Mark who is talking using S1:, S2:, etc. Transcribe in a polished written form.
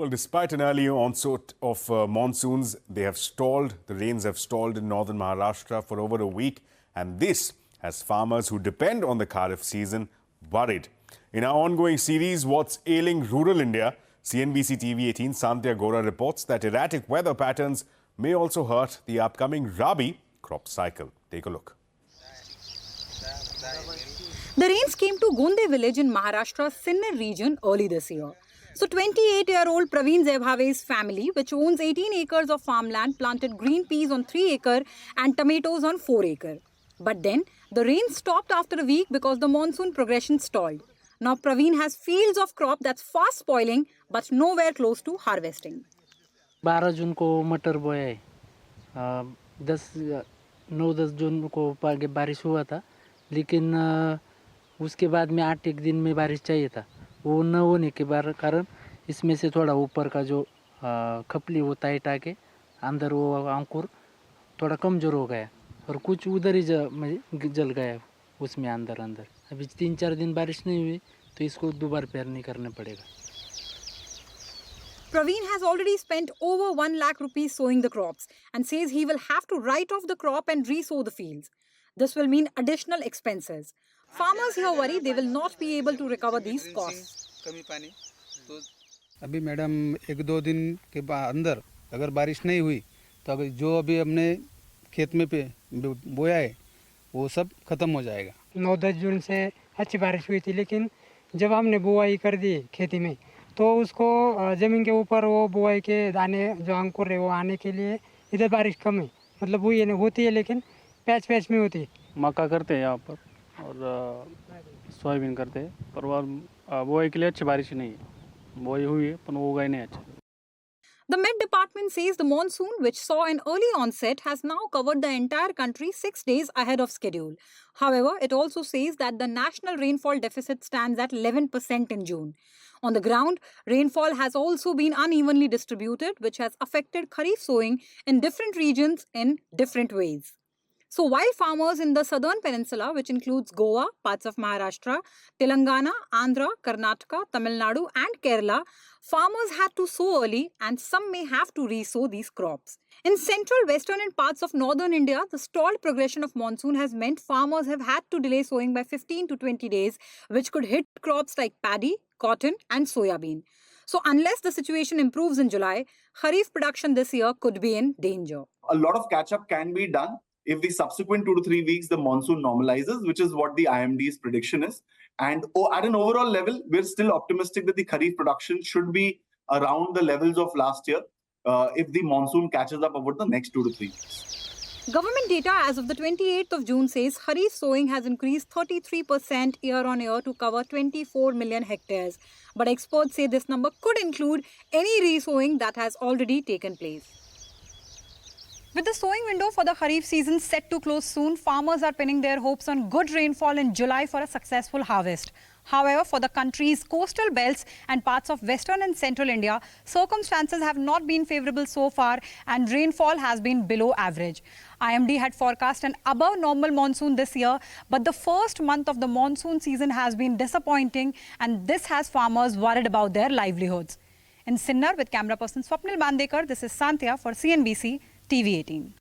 S1: Well, despite an early onset of monsoons, they have stalled. The rains have stalled in northern Maharashtra for over a week, and this has farmers who depend on the Kharif season worried. In our ongoing series, What's Ailing Rural India, CNBC TV 18 Santya Gora reports that erratic weather patterns may also hurt the upcoming Rabi crop cycle. Take a look.
S2: The rains came to Gonde village in Maharashtra's Sinnar region early this year. So 28-year-old Praveen Zebhave's family, which owns 18 acres of farmland, planted green peas on 3 acre and tomatoes on 4 acre. But then the rain stopped after a week because the monsoon progression stalled. Now Praveen has fields of crop that's fast spoiling but nowhere close to harvesting.
S3: 12 जून को मटर बोया है 9-10 जून को बारिश हुआ था, लेकिन उसके बाद में 8 एक दिन में बारिश चाहिए था। वो न होने के कारण इसमें से थोड़ा ऊपर का जो खपली वो टाइट आके अंदर वो अंकुर थोड़ा कमज़ोर हो गया और कुछ उधर ही जल गया उसमें अंदर। अभी 3-4 दिन बारिश नहीं हुई तो इसको दोबारा पेरनी करना पड़ेगा।
S2: Praveen has already spent over 1 lakh rupees sowing the crops and says he will have to write off the crop and re-sow the fields. This will mean additional expenses. Farmers here worry they will not be able to recover these costs.
S4: अभी madam 1-2 दिन के अंदर अगर बारिश नहीं हुई तो अगर जो अभी हमने खेत में पे बोया है वो सब खत्म हो जाएगा।
S5: 9-10 जून से अच्छी बारिश हुई थी, लेकिन जब हमने बुआई कर दी खेती में तो उसको ज़मीन के ऊपर वो बुआई के दाने जो अंकुर है वो आने के लिए इधर बारिश कम है, मतलब हुई है होती है लेकिन पैच में होती है।
S6: मक्का करते हैं यहाँ पर और सोयाबीन करते हैं, पर वह बुआई के लिए अच्छी बारिश नहीं है। बुआई हुई है पर वो उगाई नहीं अच्छा।
S2: The Met Department says the monsoon, which saw an early onset, has now covered the entire country 6 days ahead of schedule. However, it also says that the national rainfall deficit stands at 11% in June. On the ground, rainfall has also been unevenly distributed, which has affected Kharif sowing in different regions in different ways. So while farmers in the southern peninsula, which includes Goa, parts of Maharashtra, Telangana, Andhra, Karnataka, Tamil Nadu and Kerala, farmers had to sow early and some may have to re-sow these crops. In central, western and parts of northern India, the stalled progression of monsoon has meant farmers have had to delay sowing by 15 to 20 days, which could hit crops like paddy, cotton and soyabean. So unless the situation improves in July, Kharif production this year could be in danger.
S7: A lot of catch-up can be done if the subsequent 2 to 3 weeks the monsoon normalizes, which is what the IMD's prediction is. And at an overall level, we're still optimistic that the Kharif production should be around the levels of last year if the monsoon catches up over the next 2 to 3 weeks.
S2: Government data as of the 28th of June says Kharif sowing has increased 33% year on year to cover 24 million hectares. But experts say this number could include any re-sowing that has already taken place. With the sowing window for the Kharif season set to close soon, farmers are pinning their hopes on good rainfall in July for a successful harvest. However, for the country's coastal belts and parts of western and central India, circumstances have not been favourable so far and rainfall has been below average. IMD had forecast an above normal monsoon this year, but the first month of the monsoon season has been disappointing and this has farmers worried about their livelihoods. In Sinnar with camera person Swapnil Bandekar, this is Santya for CNBC TV 18.